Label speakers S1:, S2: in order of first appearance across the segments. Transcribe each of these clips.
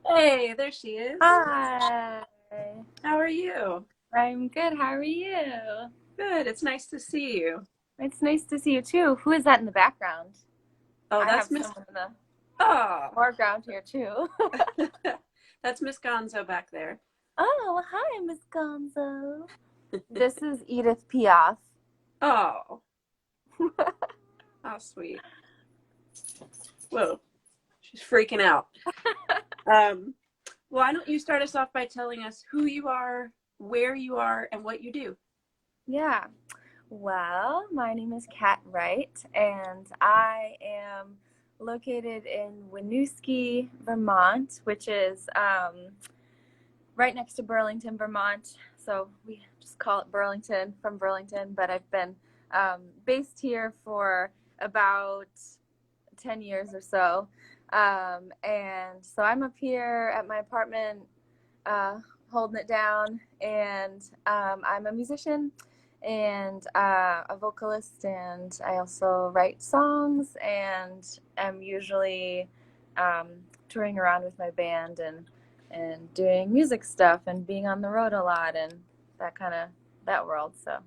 S1: Hey, there she is.
S2: Hi.
S1: How are you?
S2: I'm good. How are you?
S1: Good. It's nice to see you.
S2: It's nice to see you too. Who is that in the background?
S1: Oh,
S2: I have
S1: that's Miss.
S2: someone in the
S1: Oh,
S2: foreground here too.
S1: that's Miss Gonzo back there.
S2: Oh, hi, Miss Gonzo. This is Edith Piaf.
S1: Oh, how sweet. Whoa, she's freaking out. Um, why don't you start us off by telling us who you are, where you are, and what you do?
S2: Yeah. Well, my name is Kat Wright, and I am located in Winooski, Vermont, which is right next to Burlington, Vermont. So we just call it Burlington from Burlington, but I've been based here for about 10 years or so. And so I'm up here at my apartment uh, holding it down, and I'm a musician and a vocalist, and I also write songs, and am usually um, touring around with my band and doing music stuff and being on the road a lot and that kind of that world. So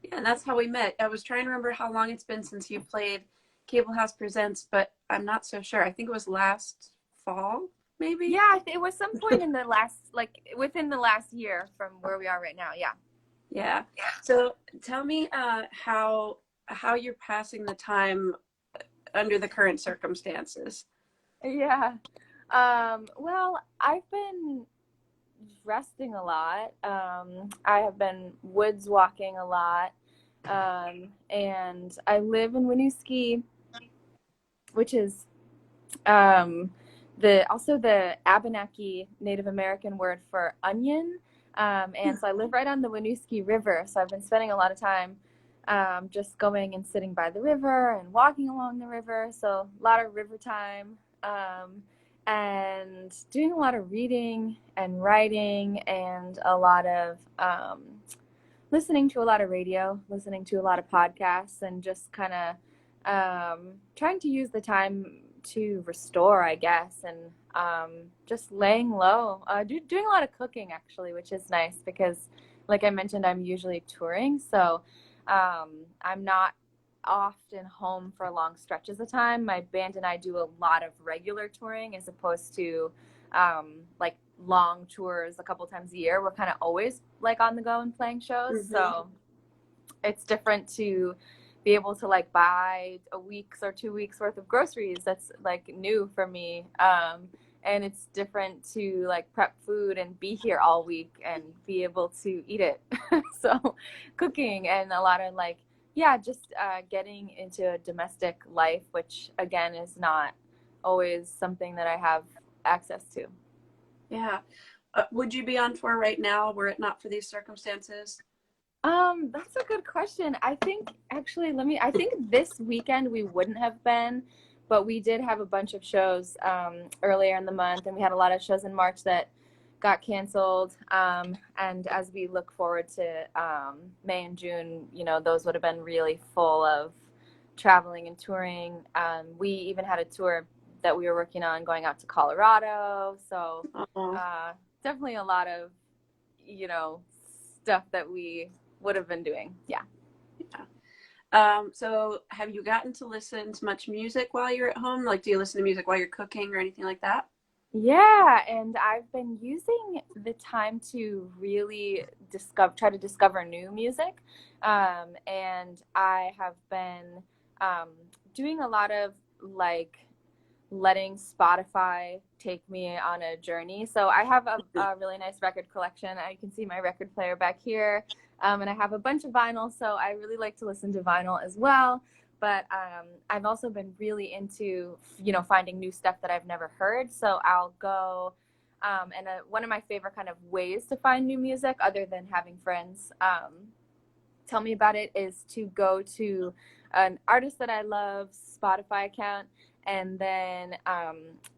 S1: Yeah, and that's how we met. I was trying to remember how long it's been since you played Cable House Presents, but I'm not so sure. I think it was last fall, maybe.
S2: yeah, it was some point in the last, like within the last year from where we are right now. Yeah.
S1: Yeah. So tell me how you're passing the time under the current circumstances.
S2: Yeah. Well, I've been resting a lot. I have been woods walking a lot. And I live in Winooski, which is um, the also the Abenaki Native American word for onion. And so I live right on the Winooski River. So I've been spending a lot of time just going and sitting by the river and walking along the river. So a lot of river time. And doing a lot of reading and writing and a lot of listening to a lot of radio, listening to a lot of podcasts, and just kind of trying to use the time to restore, I guess, and just laying low. Doing a lot of cooking, actually, which is nice because, like I mentioned, I'm usually touring. So I'm not often home for long stretches of time. My band and I do a lot of regular touring as opposed to like long tours a couple times a year. We're kind of always like on the go and playing shows.
S1: Hmm.
S2: So it's different to be able to like buy a week's or 2 weeks worth of groceries. That's like new for me. And it's different to like prep food and be here all week and be able to eat it. So cooking and a lot of like, yeah, just getting into a domestic life, which again is not always something that I have access to.
S1: Yeah. Would you be on tour right now were it not for these circumstances?
S2: That's a good question. I think actually, I think this weekend we wouldn't have been, but we did have a bunch of shows earlier in the month, and we had a lot of shows in March that got canceled. And as we look forward to May and June, those would have been really full of traveling and touring. We even had a tour that we were working on going out to Colorado. So
S1: Oh,
S2: uh, definitely a lot of, you know, stuff that we would have been doing. Yeah.
S1: yeah. So have you gotten to listen to much music while you're at home? Like, do you listen to music while you're cooking or anything like that?
S2: Yeah, and I've been using the time to really try to discover new music. And I have been um, doing a lot of like letting Spotify take me on a journey. So I have a really nice record collection. You can see my record player back here. And I have a bunch of vinyl, so I really like to listen to vinyl as well. But I've also been really into, finding new stuff that I've never heard. So I'll go, and one of my favorite kind of ways to find new music, other than having friends tell me about it, is to go to an artist that I love Spotify account and then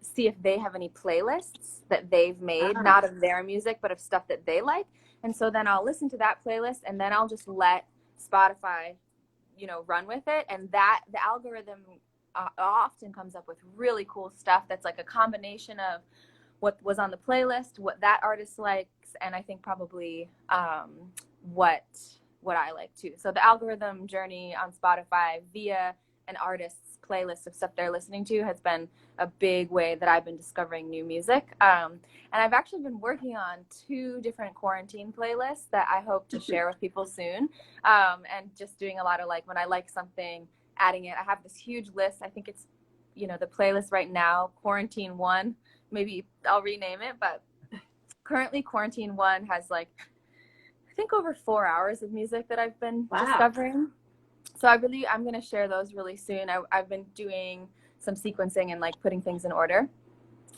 S2: see if they have any playlists that they've made,
S1: Ah,
S2: not of their music, but of stuff that they like. And so then I'll listen to that playlist and then I'll just let Spotify, run with it. And that the algorithm often comes up with really cool stuff that's like a combination of what was on the playlist, what that artist likes, and I think probably what I like too. So the algorithm journey on Spotify via an artist's playlist of stuff they're listening to has been a big way that I've been discovering new music. And I've actually been working on 2 different quarantine playlists that I hope to share with people soon. And just doing a lot of like when I like something, adding it. I have this huge list. I think it's, the playlist right now, Quarantine 1. Maybe I'll rename it, but currently Quarantine 1 has like, I think over 4 hours of music that I've been discovering. So I'm going to share those really soon. I've been doing some sequencing and like putting things in order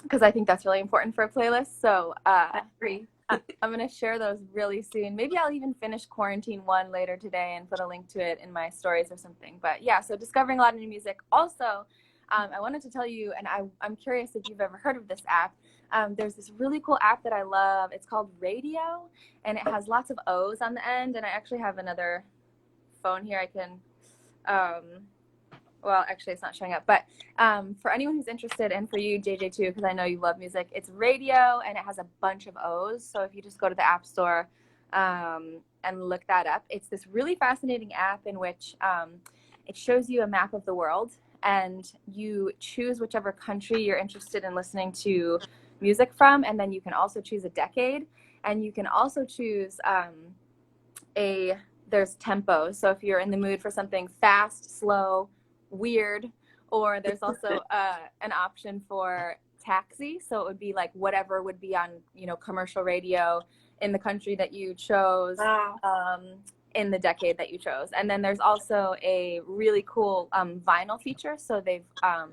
S2: because I think that's really important for a playlist. So
S1: I agree.
S2: I'm going to share those really soon. Maybe I'll even finish Quarantine 1 later today and put a link to it in my stories or something. But yeah, so discovering a lot of new music. Also, I wanted to tell you, and I'm curious if you've ever heard of this app. There's this really cool app that I love. It's called Radio, and it has lots of O's on the end. And I actually have another phone here I can, well, actually it's not showing up, but for anyone who's interested, and for you, JJ, too, because I know you love music, it's Radio, and it has a bunch of O's. So if you just go to the App Store and look that up, it's this really fascinating app in which it shows you a map of the world, and you choose whichever country you're interested in listening to music from, and then you can also choose a decade, and you can also choose there's tempo. So if you're in the mood for something fast, slow, weird, or there's also an option for taxi. So it would be like whatever would be on, commercial radio in the country that you chose, in the decade that you chose. And then there's also a really cool vinyl feature. So they've, I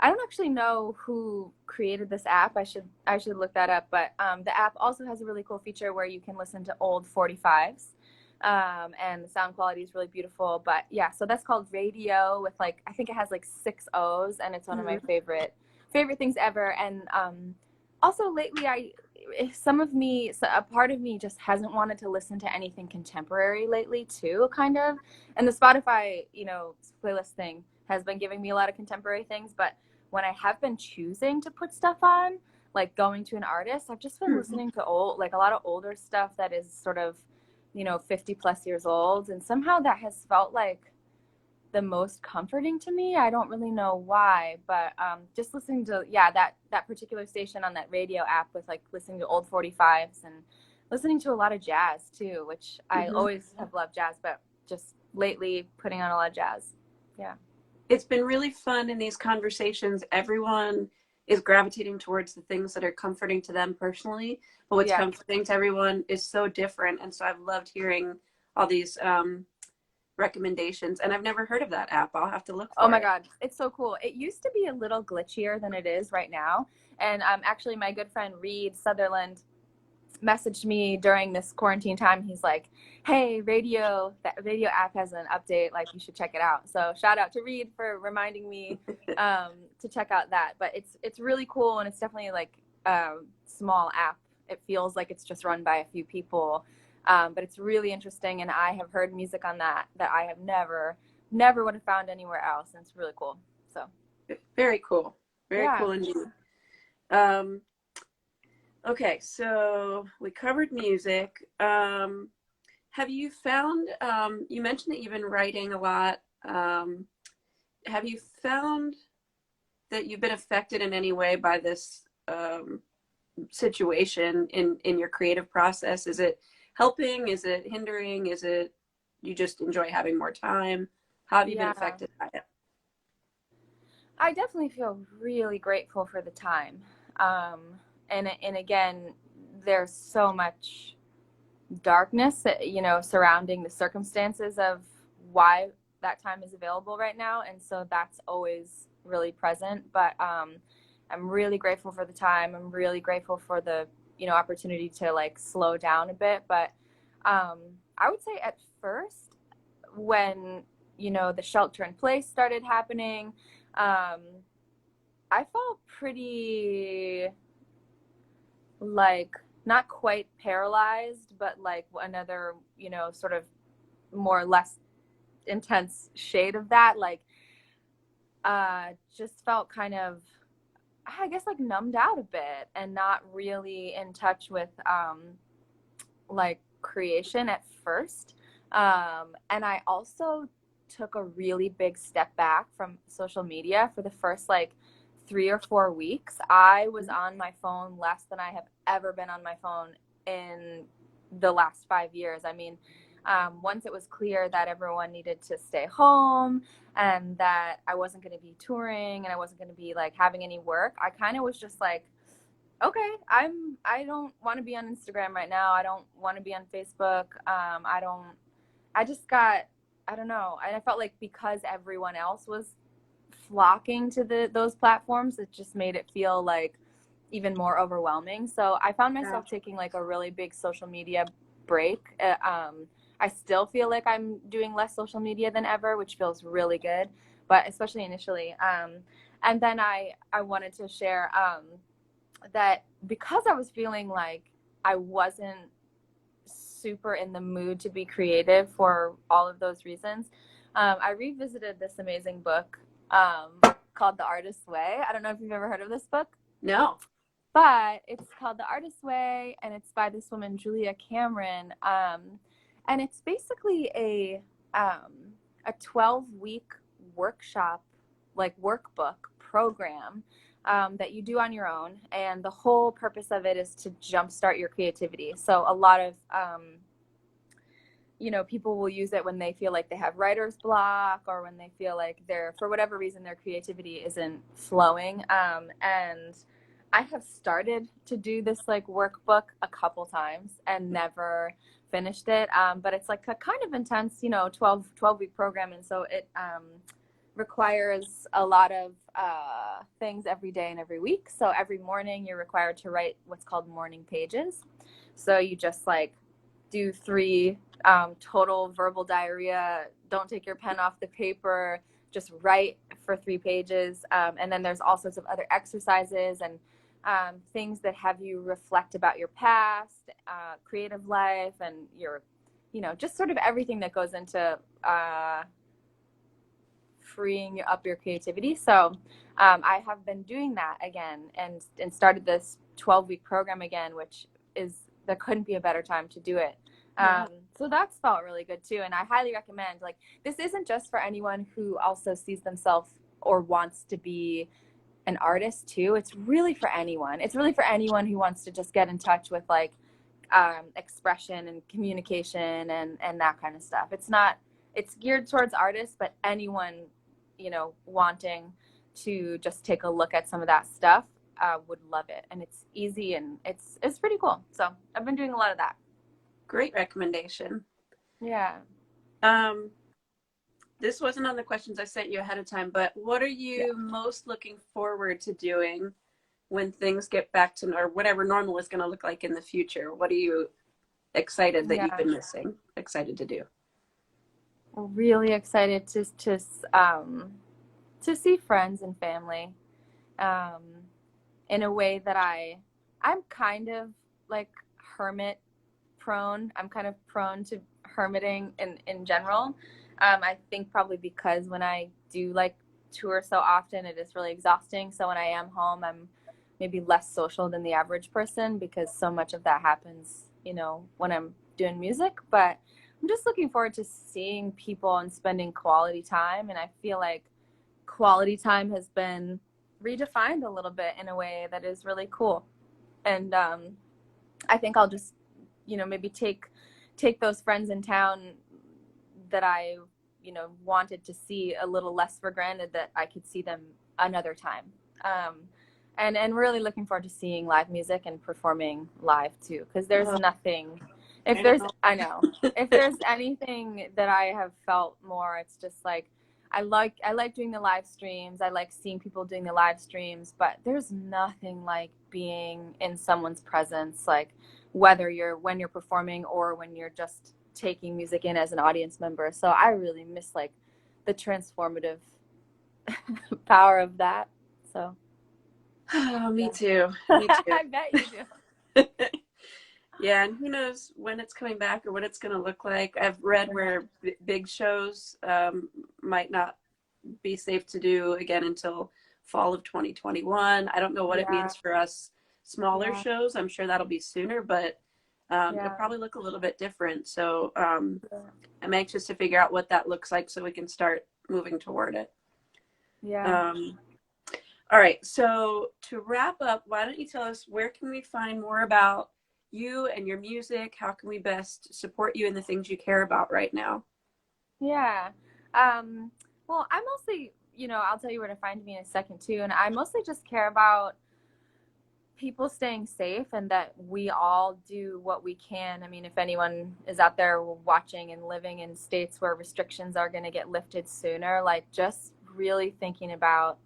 S2: don't actually know who created this app. I should look that up. But the app also has a really cool feature where you can listen to old 45s. And the sound quality is really beautiful. But yeah, so that's called Radio with like, I think it has like 6 O's, and it's one of my favorite things ever. And also lately a part of me just hasn't wanted to listen to anything contemporary lately too, kind of. And the Spotify, playlist thing has been giving me a lot of contemporary things. But when I have been choosing to put stuff on, like going to an artist, I've just been listening to a lot of older stuff that is sort of, 50 plus years old. And somehow that has felt like the most comforting to me. I don't really know why, but just listening to, that particular station on that Radio app with like listening to old 45s and listening to a lot of jazz too, which I always have loved jazz, but just lately putting on a lot of jazz. Yeah.
S1: It's been really fun in these conversations. Everyone is gravitating towards the things that are comforting to them personally, but what's comforting to everyone is so different. And so I've loved hearing all these recommendations, and I've never heard of that app. I'll have to look for it.
S2: Oh my God, it's so cool. It used to be a little glitchier than it is right now. And actually my good friend Reed Sutherland messaged me during this quarantine time. He's like, hey, that Radio app has an update, like you should check it out. So shout out to Reed for reminding me to check out that. But it's really cool, and it's definitely like a small app. It feels like it's just run by a few people, but it's really interesting, and I have heard music on that I have never would have found anywhere else, and it's really cool. So
S1: very cool. Very cool indeed. Okay, so we covered music. Have you found, you mentioned that you've been writing a lot. Have you found that you've been affected in any way by this situation in your creative process? Is it helping? Is it hindering? Is it you just enjoy having more time? How have you been affected by it?
S2: I definitely feel really grateful for the time. And again, there's so much darkness, surrounding the circumstances of why that time is available right now. And so that's always really present. But I'm really grateful for the time. I'm really grateful for the, opportunity to like slow down a bit. But I would say at first when, the shelter in place started happening, I felt pretty like not quite paralyzed, but like another, sort of more or less intense shade of that. Like just felt kind of, I guess, like numbed out a bit and not really in touch with like creation at first. And I also took a really big step back from social media for the first like 3 or 4 weeks. I was on my phone less than I have ever been on my phone in the last 5 years. I mean, once it was clear that everyone needed to stay home and that I wasn't going to be touring and I wasn't going to be like having any work, I kind of was just like, okay, I don't want to be on Instagram right now. I don't want to be on Facebook. I just got, I don't know. And I felt like because everyone else was flocking to those platforms, it just made it feel like even more overwhelming. So I found myself taking like a really big social media break. I still feel like I'm doing less social media than ever, which feels really good, but especially initially. And then I wanted to share that because I was feeling like I wasn't super in the mood to be creative for all of those reasons, I revisited this amazing book called The Artist's Way. I don't know if you've ever heard of this book.
S1: No.
S2: But it's called The Artist's Way, and it's by this woman, Julia Cameron. And it's basically a 12-week workshop, like workbook program that you do on your own. And the whole purpose of it is to jumpstart your creativity. So a lot of people will use it when they feel like they have writer's block or when they feel like for whatever reason, their creativity isn't flowing. And I have started to do this like workbook a couple times and never finished it. But it's like a kind of intense, 12-week program. And so it requires a lot of things every day and every week. So every morning you're required to write what's called morning pages. So you just like do 3 total verbal diarrhea, don't take your pen off the paper, just write for 3 pages. And then there's all sorts of other exercises and things that have you reflect about your past, creative life, and your, just sort of everything that goes into freeing up your creativity. So I have been doing that again and started this 12-week program again, which there couldn't be a better time to do it. So that's felt really good too. And I highly recommend, like, this isn't just for anyone who also sees themselves or wants to be an artist too. It's really for anyone. It's really for anyone who wants to just get in touch with like expression and communication and that kind of stuff. It's geared towards artists, but anyone, wanting to just take a look at some of that stuff would love it. And it's easy and it's pretty cool. So I've been doing a lot of that.
S1: Great recommendation.
S2: Yeah.
S1: This wasn't on the questions I sent you ahead of time, but what are you most looking forward to doing when things get back to, or whatever normal is going to look like in the future? What are you excited that you've been missing, excited to do?
S2: Really excited to see friends and family in a way that I'm kind of like hermit prone. I'm kind of prone to hermiting in general. I think probably because when I do like tour so often, it is really exhausting. So when I am home, I'm maybe less social than the average person because so much of that happens, when I'm doing music. But I'm just looking forward to seeing people and spending quality time. And I feel like quality time has been redefined a little bit in a way that is really cool. And I think I'll just, maybe take those friends in town that I, wanted to see a little less for granted, that I could see them another time. And really looking forward to seeing live music and performing live too, because there's nothing. If there's anything that I have felt more, it's just like I like doing the live streams. I like seeing people doing the live streams, but there's nothing like being in someone's presence, like when you're performing or when you're just taking music in as an audience member. So I really miss like the transformative power of that. So
S1: me too.
S2: I bet you do.
S1: Yeah, and who knows when it's coming back or what it's going to look like. I've read where big shows might not be safe to do again until fall of 2021. I don't know what it
S2: Yeah.
S1: means for us smaller
S2: Yeah.
S1: shows. I'm sure that'll be sooner, but it'll
S2: Yeah.
S1: probably look a little bit different. So
S2: Yeah.
S1: I'm anxious to figure out what that looks like so we can start moving toward it.
S2: Yeah.
S1: Um, all right. So to wrap up, why don't you tell us where can we find more about you and your music? How can we best support you in the things you care about right now?
S2: Yeah. Well, I mostly, I'll tell you where to find me in a second too. And I mostly just care about people staying safe and that we all do what we can. I mean, if anyone is out there watching and living in states where restrictions are going to get lifted sooner, like just really thinking about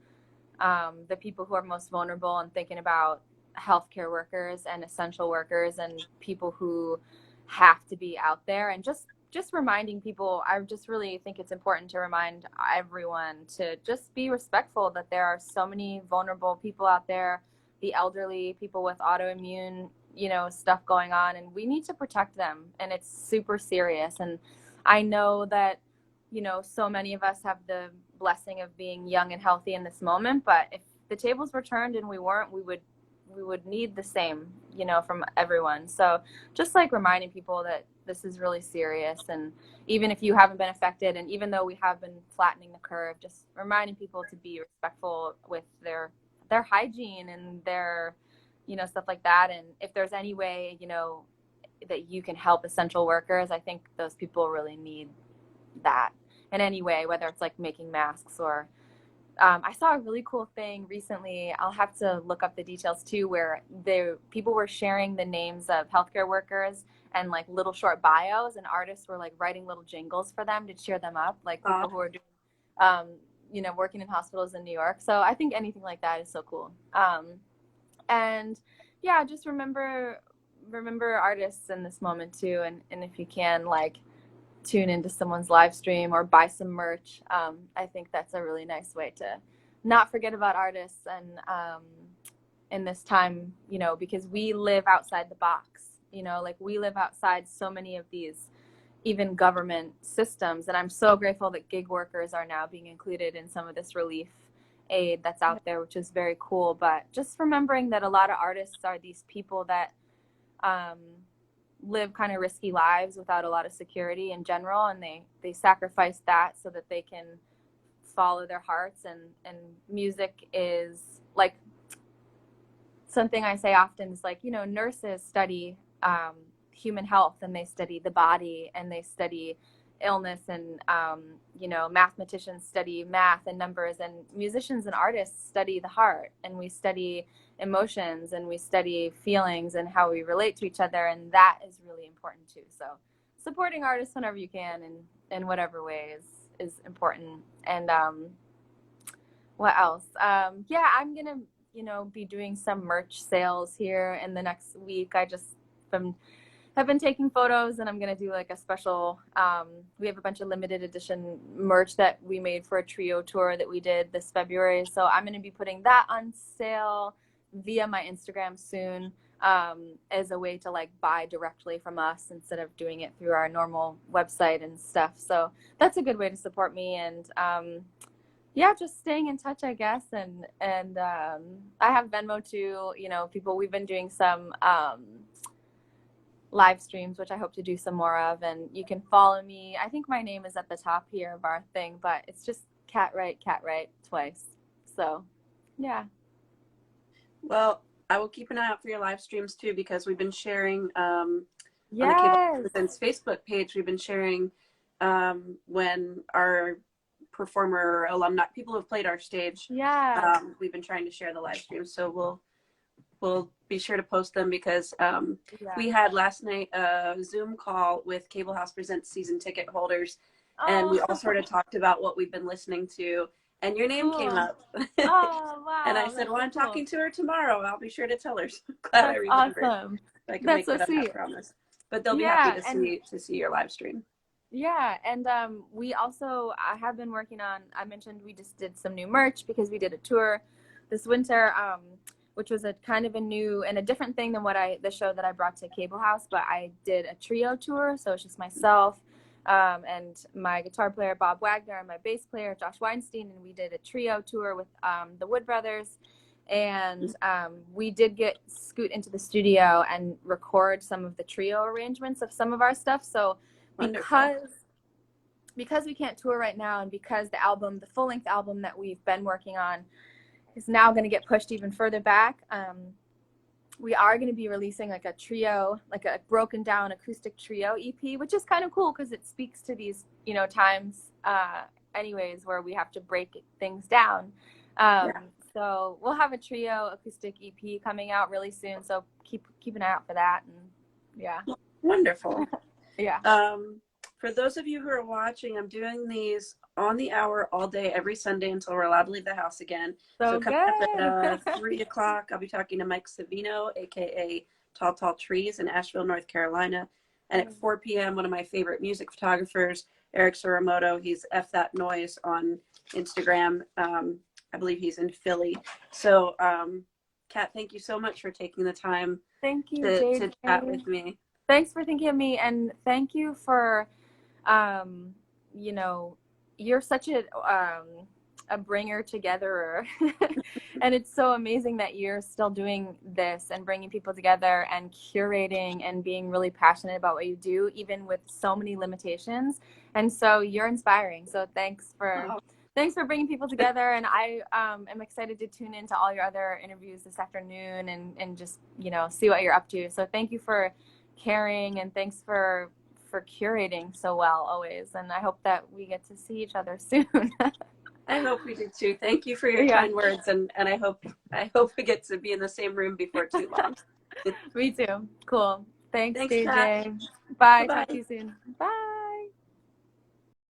S2: the people who are most vulnerable and thinking about healthcare workers and essential workers and people who have to be out there, and just reminding people. I just really think it's important to remind everyone to just be respectful that there are so many vulnerable people out there, the elderly, people with autoimmune, stuff going on, and we need to protect them, and it's super serious. And I know that, so many of us have the blessing of being young and healthy in this moment, but if the tables were turned and we weren't, we would need the same, from everyone. So just like reminding people that this is really serious, and even if you haven't been affected, and even though we have been flattening the curve, just reminding people to be respectful with their hygiene and their, stuff like that. And if there's any way, that you can help essential workers, I think those people really need that in any way, whether it's like making masks or I saw a really cool thing recently. I'll have to look up the details too, where the people were sharing the names of healthcare workers and like little short bios, and artists were like writing little jingles for them to cheer them up, like people who are doing, working in hospitals in New York. So I think anything like that is so cool. And yeah, just remember artists in this moment too, and if you can, like, tune into someone's live stream or buy some merch. I think that's a really nice way to not forget about artists and in this time, because we live outside the box, like we live outside so many of these even government systems. And I'm so grateful that gig workers are now being included in some of this relief aid that's out there, which is very cool. But just remembering that a lot of artists are these people that live kind of risky lives without a lot of security in general, and they sacrifice that so that they can follow their hearts. And music is like something I say often is like, nurses study human health, and they study the body, and they study illness, and mathematicians study math and numbers, and musicians and artists study the heart, and we study emotions, and we study feelings and how we relate to each other, and that is really important too. So supporting artists whenever you can and in whatever way is important. And what else? Yeah, I'm gonna be doing some merch sales here in the next week. I just have been taking photos, and I'm gonna do like a special, we have a bunch of limited edition merch that we made for a trio tour that we did this February, so I'm gonna be putting that on sale via my Instagram soon, as a way to like buy directly from us instead of doing it through our normal website and stuff. So that's a good way to support me. And yeah, just staying in touch, I guess. And I have Venmo too. People, we've been doing some live streams, which I hope to do some more of, and you can follow me. I think my name is at the top here of our thing, but it's just Kat Wright twice. So yeah.
S1: Well, I will keep an eye out for your live streams too, because we've been sharing on the Cable
S2: Yes.
S1: Presents Facebook page. We've been sharing when our performer alumni, people who have played our stage,
S2: Yeah.
S1: we've been trying to share the live streams. So we'll be sure to post them, because
S2: Yeah.
S1: we had last night a Zoom call with Cable House Presents season ticket holders, and
S2: Oh.
S1: we all sort of talked about what we've been listening to, and your name came
S2: Cool.
S1: up.
S2: Oh, wow.
S1: And I said,
S2: That's
S1: well,
S2: so
S1: I'm
S2: cool.
S1: talking to her tomorrow. I'll be sure to tell her. So glad I
S2: That's
S1: remembered.
S2: awesome.
S1: So I can
S2: That's
S1: make
S2: so
S1: good on
S2: sweet.
S1: that promise. But they'll be
S2: Yeah,
S1: happy
S2: and
S1: to see your live stream.
S2: yeah, and we also, I have been working on, I mentioned we just did some new merch because we did a tour this winter, which was a kind of a new and a different thing than the show that I brought to Cable House, but I did a trio tour, so it's just myself, and my guitar player Bob Wagner and my bass player Josh Weinstein, and we did a trio tour with the Wood Brothers. And we did get scoot into the studio and record some of the trio arrangements of some of our stuff. So because we can't tour right now, and because the full-length album that we've been working on is now going to get pushed even further back, we are going to be releasing like a trio, like a broken down acoustic trio EP, which is kind of cool because it speaks to these, times anyways where we have to break things down. So we'll have a trio acoustic EP coming out really soon. So keep an eye out for that. And yeah.
S1: Wonderful.
S2: Yeah.
S1: For those of you who are watching, I'm doing these on the hour all day, every Sunday until we're allowed to leave the house again. So coming up at 3 o'clock, I'll be talking to Mike Savino, aka Tall Tall Trees in Asheville, North Carolina. And at 4 p.m., one of my favorite music photographers, Eric Suramoto, he's F That Noise on Instagram. I believe he's in Philly. So, Kat, thank you so much for taking the time to chat with me.
S2: Thanks for thinking of me, and thank you for, you're such a bringer together, and it's so amazing that you're still doing this and bringing people together and curating and being really passionate about what you do, even with so many limitations. And so you're inspiring. So thanks for bringing people together, and I am excited to tune into all your other interviews this afternoon and just see what you're up to. So thank you for caring, and thanks for curating so well always, and I hope that we get to see each other soon.
S1: I hope we do too. Thank you for your kind words, and I hope we get to be in the same room before too long.
S2: Me too. Cool. Thanks, JJ.
S1: Kat.
S2: Bye. Talk to you soon. Bye.